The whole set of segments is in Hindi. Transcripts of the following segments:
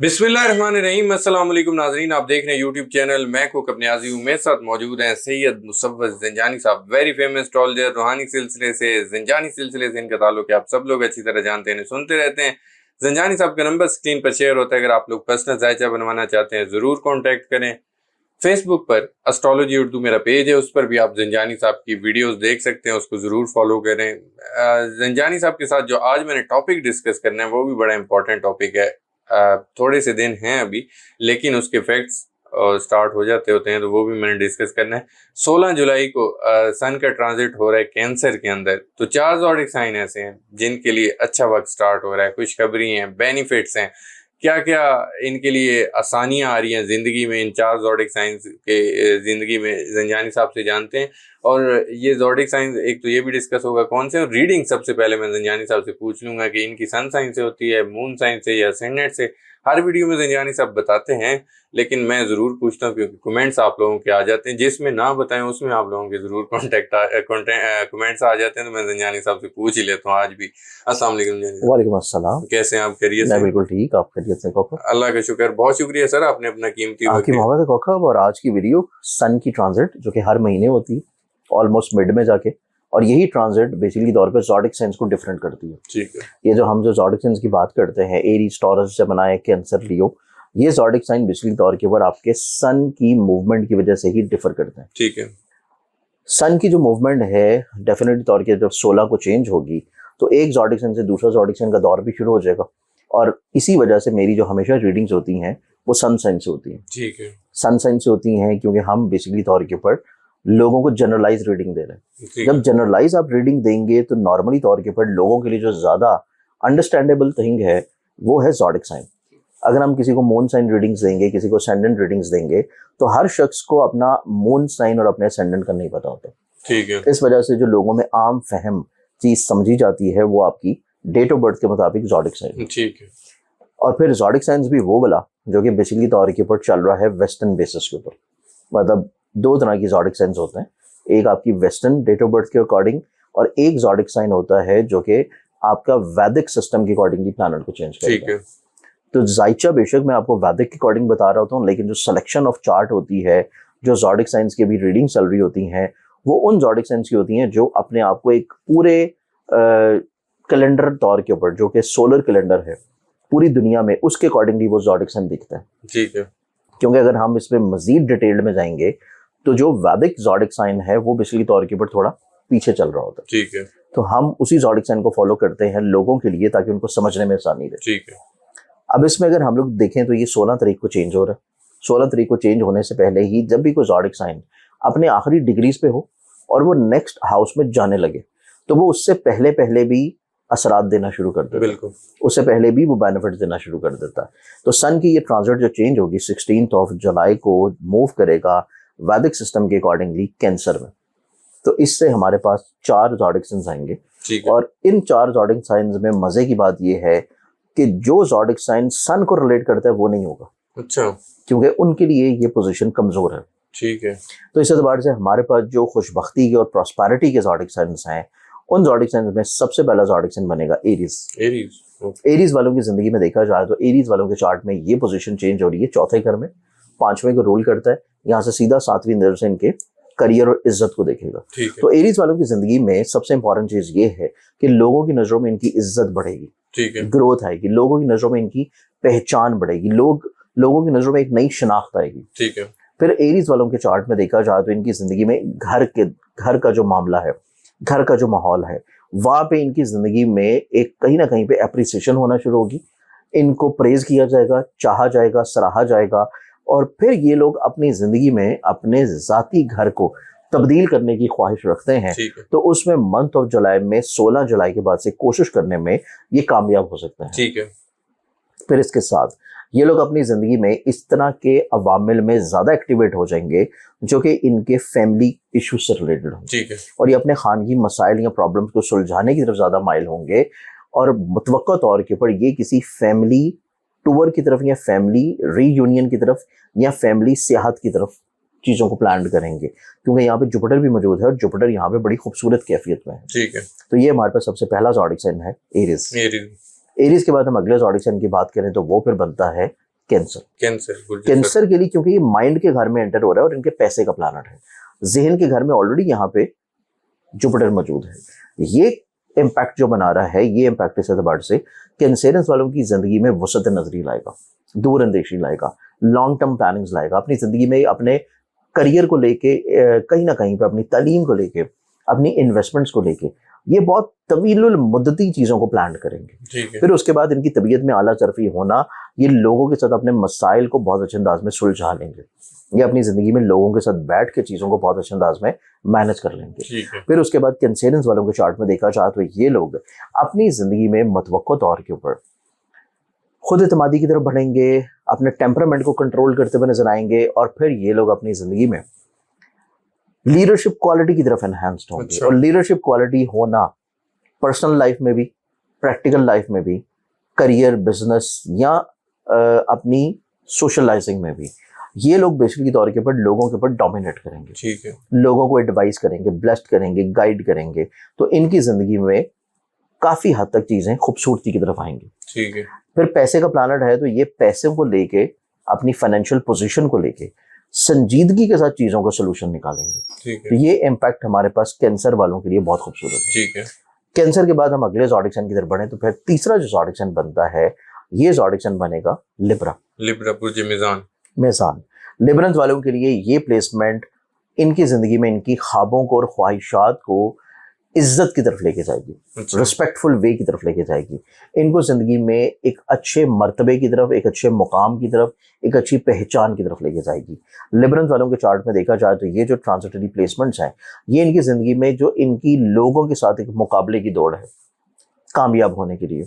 बिस्मिल्लाहिर्रहमानिर्रहीम। अस्सलाम वालेकुम नाज़रीन, आप देख रहे हैं यूट्यूब चैनल मैं कुक अपने आज़ी हूँ। मेरे साथ मौजूद हैं सैयद मुसव्वद ज़ंजानी साहब, वेरी फेमस एस्ट्रोलॉजर। रूहानी सिलसिले से, ज़ंजानी सिलसिले से इनका ताल्लुक है, आप सब लोग अच्छी तरह जानते हैं, सुनते रहते हैं। ज़ंजानी साहब का नंबर स्क्रीन पर शेयर होता है। अगर आप लोग पर्सनल जायचा बनवाना चाहते हैं ज़रूर कॉन्टैक्ट करें। फेसबुक पर एस्ट्रोलॉजी उर्दू मेरा पेज है, उस पर भी आप ज़ंजानी साहब की वीडियोस देख सकते हैं, उसको ज़रूर फॉलो करें। ज़ंजानी साहब के साथ जो आज मैंने टॉपिक डिस्कस करना है वो भी बड़ा इंपॉर्टेंट टॉपिक है। थोड़े से दिन हैं अभी, लेकिन उसके फैक्ट्स स्टार्ट हो जाते होते हैं, तो वो भी मैंने डिस्कस करना है। 16 जुलाई को सन का ट्रांजिट हो रहा है कैंसर के अंदर। तो 4 ज़ोडिक साइन ऐसे हैं जिनके लिए अच्छा वक्त स्टार्ट हो रहा है, खुशखबरी हैं, बेनिफिट्स हैं, क्या क्या इनके लिए आसानियां आ रही हैं ज़िंदगी में। इन 4 ज़ोडिक साइंस के ज़िंदगी में ज़ंजानी साहब से जानते हैं। और ये ज़ोडिक साइंस एक तो ये भी डिस्कस होगा कौन से, और रीडिंग सबसे पहले मैं ज़ंजानी साहब से पूछ लूँगा कि इनकी सन साइन से होती है, मून साइन से या असेंडेंट से। हर वीडियो में ज़ंजानी साहब बताते हैं, लेकिन मैं ज़रूर पूछता हूँ क्योंकि कमेंट्स आप लोगों के आ जाते हैं, जिसमें ना बताएं उसमें आप लोगों के ज़रूर कमेंट्स आ जाते हैं, तो मैं ज़ंजानी साहब से पूछ ही लेता हूँ आज भी। अस्सलाम वालेकुम ज़ंजानी साहब। वालेकुम अस्सलाम। कैसे हैं आप? खैरियत मैं से? बिल्कुल ठीक, आप खैरियत से कौकब? अल्लाह का शुक्र, बहुत शुक्रिया सर, आपने अपना कीमती आपकी वक्त। मोहब्बत है कौकब। और आज की वीडियो सन की ट्रांजिट जो कि हर महीने होती है ऑलमोस्ट मिड में जाके, और यही ट्रांजिट बेसिकली तौर पे ज़ोडिक साइंस को डिफरेंट करती है। ठीक है। ये जो ज़ोडिक साइंस की बात करते हैं, एरीज, टॉरस, जेमिनी, कैंसर, लियो, ये ज़ोडिक साइन बेसिकली तौर के ऊपर आपके सन की मूवमेंट की वजह से ही डिफर करते हैं। ठीक है। सन की जो मूवमेंट है डेफिनेटली तौर के जब 16 को चेंज होगी तो एक ज़ोडिक साइन से दूसरा ज़ोडिक साइन का दौर भी शुरू हो जाएगा। और इसी वजह से मेरी जो हमेशा रीडिंग्स होती हैं वो सन साइन से होती हैं। ठीक है। सन साइन से होती हैं क्योंकि हम बेसिकली तौर के ऊपर लोगों को जनरलाइज रीडिंग दे रहे हैं। ठीक जब है। जनरलाइज आप रीडिंग देंगे तो नॉर्मली तौर के ऊपर लोगों के लिए जो ज़्यादा अंडरस्टैंडेबल थिंग है वो है ज़ोडिक साइन। अगर हम किसी को मून साइन रीडिंग्स देंगे, किसी को असेंडेंट रीडिंग्स देंगे, तो हर शख्स को अपना मून साइन और अपने असेंडेंट का नहीं पता होता। ठीक है। इस वजह से जो लोगों में आम फहम चीज समझी जाती है वो आपकी डेट ऑफ बर्थ के मुताबिक ज़ोडिक साइन। ठीक है। और फिर ज़ोडिक साइंस भी वो वाला जो कि बेसिकली तौर के ऊपर चल रहा है वेस्टर्न बेसिस के ऊपर। मतलब दो तरह की ज़ोडिक साइंस होते हैं, एक आपकी वेस्टर्न डेट ऑफ बर्थ के अकॉर्डिंग, और एक ज़ोडिक साइन होता है जो कि आपका वैदिक सिस्टम के अकॉर्डिंग प्लैनेट को चेंज करता है। ठीक है। तो जायचा बेशक मैं आपको वैदिक के अकॉर्डिंग बता रहा होता हूँ, लेकिन जो सिलेक्शन ऑफ चार्ट होती है, जो ज़ोडिक साइंस की भी रीडिंग चल रही होती हैं, वो उन ज़ोडिक साइंस की होती हैं जो अपने आप को एक पूरे कैलेंडर तौर के ऊपर, जो कि सोलर कैलेंडर है पूरी दुनिया में, उसके अकॉर्डिंगली वो ज़ोडिक साइन दिखता है। ठीक है। क्योंकि अगर हम इसमें मजीद डिटेल में जाएंगे तो जो वैदिक ज़ोडिक साइन है वो बेसिकली तौर के ऊपर थोड़ा पीछे चल रहा होता है। ठीक है। तो हम उसी ज़ोडिक साइन को फॉलो करते हैं लोगों के लिए, ताकि उनको समझने में आसानी रहे। ठीक है। अब इसमें अगर हम लोग देखें तो ये 16 तारीख को चेंज हो रहा है। 16 तारीख को चेंज होने से पहले ही जब भी कोई ज़ोडिक साइन अपने आखिरी डिग्रीज पे हो और वो नेक्स्ट हाउस में जाने लगे, तो वो उससे पहले पहले भी असरात देना शुरू कर देता है। बिल्कुल। उससे पहले भी वो बेनिफिट देना शुरू कर देता है। तो सन की ये ट्रांजिट जो चेंज होगी 16 जुलाई को मूव करेगा वैदिक सिस्टम के अकॉर्डिंगली कैंसर में। तो इससे हमारे पास 4 ज़ोडिक साइंस आएंगे। ठीक है। और इन 4 ज़ोडिक साइंस में मजे की बात ये है कि जो ज़ोडिक साइन सन को रिलेट करता है वो नहीं होगा। अच्छा। क्योंकि उनके लिए ये पोजीशन कमजोर है। ठीक है। तो इस एतबार से हमारे पास जो खुशबख्ती के और प्रॉस्पेरिटी के ज़ोडिक साइंस हैं, उन ज़ोडिक साइंस में सबसे पहला ज़ोडिक साइन बनेगा एरीज। एरीज। एरीज वालों की जिंदगी में देखा जाए तो एरीज वालों के चार्ट में ये पोजीशन चेंज हो रही है चौथे घर में, 5वें को रूल करता है। यहाँ से सीधा 7वीं नजर से इनके करियर और इज्जत को देखेगा। ठीक है। तो एरीज वालों की जिंदगी में सबसे इंपॉर्टेंट चीज ये है कि लोगों की नजरों में इनकी इज्जत बढ़ेगी। ठीक है। ग्रोथ आएगी, लोगों की नजरों में इनकी पहचान बढ़ेगी, लोगों की नजरों में एक नई शनाख्त आएगी। ठीक है। फिर एरीज वालों के चार्ट में देखा जाए तो इनकी जिंदगी में घर का जो मामला है, घर का जो माहौल है, वहां पे इनकी जिंदगी में एक कहीं ना कहीं पे एप्रिसिएशन होना शुरू होगी। इनको प्रेज किया जाएगा, चाहा जाएगा, सराहा जाएगा। और फिर ये लोग अपनी जिंदगी में अपने जाती घर को तब्दील करने की ख्वाहिश रखते हैं। ठीक है। तो उसमें मंथ ऑफ जुलाई में 16 जुलाई के बाद से कोशिश करने में ये कामयाब हो सकते हैं। ठीक है। फिर इसके साथ ये लोग अपनी ज़िंदगी में इस तरह के अवामिल में ज़्यादा एक्टिवेट हो जाएंगे जो कि इनके फैमिली इशू से रिलेटेड होंगे। ठीक है। और ये अपने खानगी मसाइल या प्रॉब्लम्स को सुलझाने की तरफ ज़्यादा माइल होंगे। और मुतवक्का तौर के ऊपर ये किसी फैमिली टूर की तरफ या फैमिली रीयूनियन की तरफ या फैमिली सियाहत की तरफ चीज़ों को प्लान करेंगे, क्योंकि यहाँ पे जुपिटर भी मौजूद है और जुपिटर यहाँ पे बड़ी खूबसूरत कैफियत में है। ठीक है। तो ये हमारे पास सबसे पहला ज़ोडिक साइन है एरीज। एरीज। एरीज के बाद हम अगले ज़ोडिक साइन की बात करें तो वो फिर बनता है कैंसर। कैंसर कैंसर के लिए क्योंकि ये माइंड के घर में एंटर हो रहा है और इनके पैसे का प्लानट है, जहन के घर में ऑलरेडी यहाँ पे जुपिटर मौजूद है। ये इम्पैक्ट जो बना रहा है, ये इम्पैक्ट इस एतबार से कैंसरियंस वालों की जिंदगी में वसत नजरी लाएगा, दूर अंदेशी लाएगा, लॉन्ग टर्म प्लानिंग्स लाएगा, अपनी जिंदगी में अपने करियर को लेके, कहीं ना कहीं पे अपनी तालीम को लेके, अपनी इन्वेस्टमेंट्स को लेके ये बहुत तवीलुल मुद्दती चीज़ों को प्लान करेंगे। फिर उसके बाद इनकी तबीयत में आला चरफी होना, ये लोगों के साथ अपने मसाइल को बहुत अच्छे अंदाज में सुलझा लेंगे, ये अपनी ज़िंदगी में लोगों के साथ बैठ के चीज़ों को बहुत अच्छे अंदाज में मैनेज कर लेंगे। फिर उसके बाद कैंसरियंस वालों के चार्ट में देखा जाए तो ये लोग अपनी ज़िंदगी में मतवक्को तौर के ऊपर खुद एतमादी की तरफ बढ़ेंगे, अपने टेम्परामेंट को कंट्रोल करते हुए नजर आएंगे, और फिर ये लोग अपनी ज़िंदगी में लीडरशिप क्वालिटी की तरफ एनहांस्ड होंगे। और लीडरशिप क्वालिटी होना पर्सनल लाइफ में भी, प्रैक्टिकल लाइफ में भी, करियर, बिजनेस या अपनी सोशलाइजिंग में भी, ये लोग बेसिकली तौर के ऊपर लोगों के ऊपर डोमिनेट करेंगे। ठीक है। लोगों को एडवाइस करेंगे, ब्लेस्ड करेंगे, गाइड करेंगे, तो इनकी जिंदगी में काफी हद तक चीजें खूबसूरती की तरफ आएंगी। ठीक है। फिर पैसे का प्लानट है तो ये पैसे को लेके, अपनी फाइनेंशियल पोजीशन को लेके संजीदगी के साथ चीजों का सोल्यूशन निकालेंगे। ठीक है। तो ये इम्पैक्ट हमारे पास कैंसर वालों के लिए बहुत खूबसूरत है। ठीक है। कैंसर के बाद हम अगले ज़ोडिक साइन की तरफ बढ़े तो फिर तीसरा जो ज़ोडिक साइन बनता है, ये ज़ोडिक साइन बनेगा लिब्रा। लिब्रा बुर्ज मेज़ान। मेज़ान लिब्रंस वालों के लिए ये प्लेसमेंट इनकी जिंदगी में इनकी ख्वाबों को और ख्वाहिशात को इज्जत की तरफ लेके जाएगी, रिस्पेक्टफुल वे की तरफ लेके जाएगी, इनको जिंदगी में एक अच्छे मर्तबे की तरफ, एक अच्छे मुकाम की तरफ, एक अच्छी पहचान की तरफ लेके जाएगी। लिब्रंस वालों के चार्ट में देखा जाए तो ये जो ट्रांजिटरी प्लेसमेंट्स हैं, ये इनकी जिंदगी में जो इनकी लोगों के साथ एक मुकाबले की दौड़ है कामयाब होने के लिए,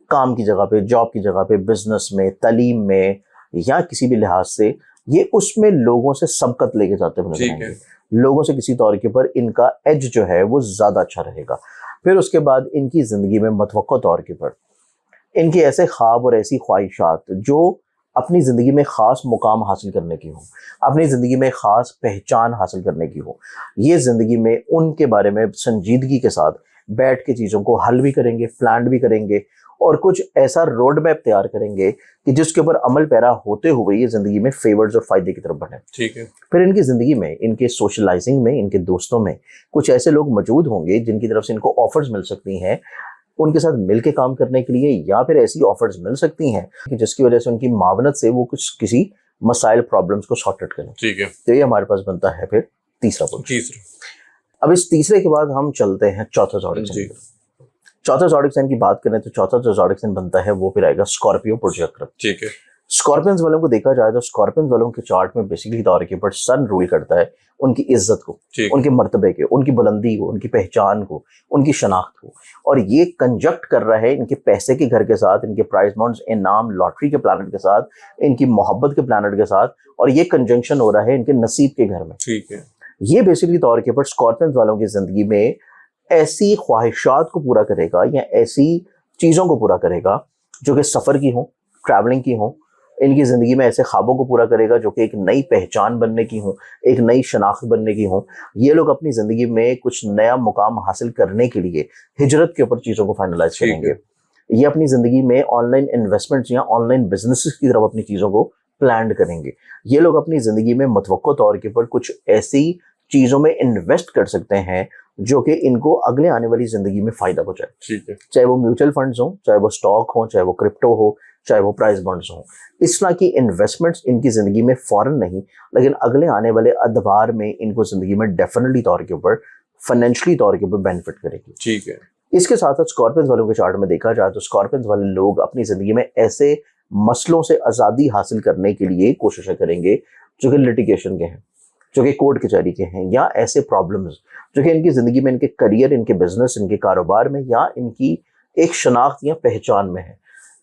काम की जगह पे, जॉब की जगह पे, बिजनेस में, तालीम में या किसी भी लिहाज से, ये उसमें लोगों से सबकत लेके जाते हुए नजर आएंगे। लोगों से किसी तौर के ऊपर इनका एज जो है वो ज्यादा अच्छा रहेगा। फिर उसके बाद इनकी जिंदगी में मतवक्को तौर के ऊपर इनके ऐसे ख्वाब और ऐसी ख्वाहिशात जो अपनी ज़िंदगी में ख़ास मुकाम हासिल करने की हो, अपनी ज़िंदगी में ख़ास पहचान हासिल करने की हो, ये ज़िंदगी में उनके बारे में संजीदगी के साथ बैठ के चीज़ों को हल भी करेंगे, प्लान भी करेंगे और कुछ ऐसा रोड मैप तैयार करेंगे कि जिसके ऊपर अमल पैरा होते हुए ये ज़िंदगी में फेवर्स और फ़ायदे की तरफ बढ़े। ठीक है। फिर इनकी ज़िंदगी में, इनके सोशलाइजिंग में, इनके दोस्तों में कुछ ऐसे लोग मौजूद होंगे जिनकी तरफ से इनको ऑफर्स मिल सकती हैं उनके साथ मिलके काम करने के लिए, या फिर ऐसी ऑफर्स मिल सकती हैं कि जिसकी वजह से उनकी मावनत से वो कुछ किसी मसाइल प्रॉब्लम्स को सॉर्ट आउट करें। ठीक है। तो ये हमारे पास बनता है फिर तीसरा पॉइंट। अब इस तीसरे के बाद हम चलते हैं चौथा ज़ोडिक साइन। चौथा ज़ोडिक साइन की बात करें तो चौथा जो ज़ोडिक साइन बनता है वो फिर आएगा स्कॉर्पियो प्रोजेक्टर। ठीक है। स्कॉर्पियंस वालों को देखा जाए तो स्कॉर्पियंस वालों के चार्ट में बेसिकली तौर के ऊपर सन रूल करता है उनकी इज्जत को, उनके मर्तबे के, उनकी बुलंदी को, उनकी पहचान को, उनकी शनाख्त को, और ये कंजक्ट कर रहा है इनके पैसे के घर के साथ, इनके प्राइज बॉन्ड्स, इनाम, लॉटरी के प्लानट के साथ, इनकी मोहब्बत के प्लानट के साथ, और ये कंजंक्शन हो रहा है इनके नसीब के घर में। ठीक है। ये बेसिकली तौर के ऊपर स्कॉर्पियंस वालों की जिंदगी में ऐसी ख्वाहिशात को पूरा करेगा या ऐसी चीज़ों को पूरा करेगा जो कि सफ़र की हो, ट्रैवलिंग की हो, इनकी ज़िंदगी में ऐसे ख्वाबों को पूरा करेगा जो कि एक नई पहचान बनने की हो, एक नई शनाख्त बनने की हो। ये लोग अपनी ज़िंदगी में कुछ नया मुकाम हासिल करने के लिए हिजरत के ऊपर चीज़ों को फाइनलाइज करेंगे। ये अपनी ज़िंदगी में ऑनलाइन इन्वेस्टमेंट्स या ऑनलाइन बिजनेसेस की तरफ अपनी चीज़ों को प्लान करेंगे। ये लोग अपनी ज़िंदगी में मतवक्को तौर के ऊपर कुछ ऐसी चीज़ों में इन्वेस्ट कर सकते हैं जो कि इनको अगले आने वाली ज़िंदगी में फ़ायदा पहुँचाए। ठीक है। चाहे वो म्यूचुअल फंड्स हो, चाहे वो स्टॉक हो, चाहे वो क्रिप्टो हो, चाहे वो प्राइस बॉन्ड्स हो, इस तरह की इन्वेस्टमेंट्स इनकी ज़िंदगी में फ़ौरन नहीं लेकिन अगले आने वाले अदवार में इनको ज़िंदगी में डेफिनेटली तौर के ऊपर फाइनेंशियली तौर के ऊपर बेनिफिट करेगी। ठीक है। इसके साथ साथ स्कॉर्पियंस वालों के चार्ट में देखा जाए तो स्कॉर्पियंस वाले लोग अपनी ज़िंदगी में ऐसे मसलों से आज़ादी हासिल करने के लिए कोशिशें करेंगे जो कि लिटिगेशन के हैं, जो कि कोर्ट कचहरी के हैं, या ऐसे प्रॉब्लम्स जो कि इनकी ज़िंदगी में, इनके करियर, इनके बिजनेस, इनके कारोबार में या इनकी एक शनाख्त या पहचान में है।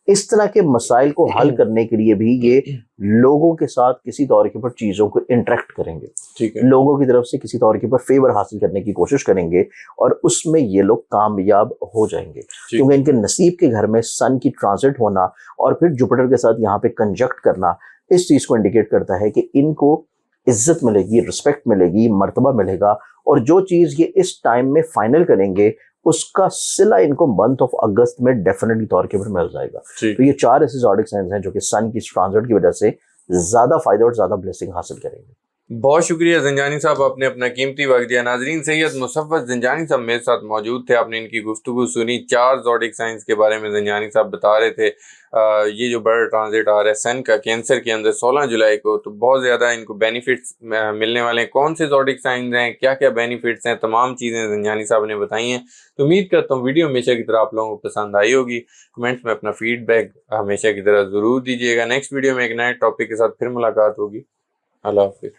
इस तरह के मसाइल को हल करने के लिए भी ये लोगों के साथ किसी तौर के ऊपर चीज़ों को इंटरेक्ट करेंगे। ठीक है। लोगों की तरफ से किसी तौर के ऊपर फेवर हासिल करने की कोशिश करेंगे और उसमें ये लोग कामयाब हो जाएंगे, क्योंकि इनके नसीब के घर में सन की ट्रांजिट होना और फिर जुपिटर के साथ यहाँ पे कंजक्ट करना इस चीज़ को इंडिकेट करता है कि इनको इज्जत मिलेगी, रिस्पेक्ट मिलेगी, मर्तबा मिलेगा, और जो चीज़ ये इस टाइम में फाइनल करेंगे उसका सिला इनको मंथ ऑफ अगस्त में डेफिनेटली तौर के ऊपर मिल जाएगा। तो ये 4 ऐसे ज़ोडिक साइंस हैं जो कि सन की ट्रांजिट की वजह से ज्यादा फायदा और ज्यादा ब्लेसिंग हासिल करेंगे। बहुत शुक्रिया ज़ंजानी साहब, आपने अपना कीमती वक्त दिया। नाजरीन, सैयद मुसव्वत ज़ंजानी साहब मेरे साथ मौजूद थे, आपने इनकी गुफ्तगू सुनी। 4 ज़ोडिक साइंस के बारे में ज़ंजानी साहब बता रहे थे। ये जो बड़ा ट्रांजिट आ रहा है सन का कैंसर के अंदर 16 जुलाई को, तो बहुत ज़्यादा इनको बेनिफिट्स मिलने वाले हैं। कौन से ज़ोडिक साइंस हैं, क्या क्या बेनिफिट्स हैं, तमाम चीज़ें ज़ंजानी साहब ने बताई हैं। तो उम्मीद करता हूँ वीडियो हमेशा की तरह आप लोगों को पसंद आई होगी। कमेंट्स में अपना फीडबैक हमेशा की तरह ज़रूर दीजिएगा। नेक्स्ट वीडियो में एक नए टॉपिक के साथ फिर मुलाकात होगी। अल्लाह हाफिज़।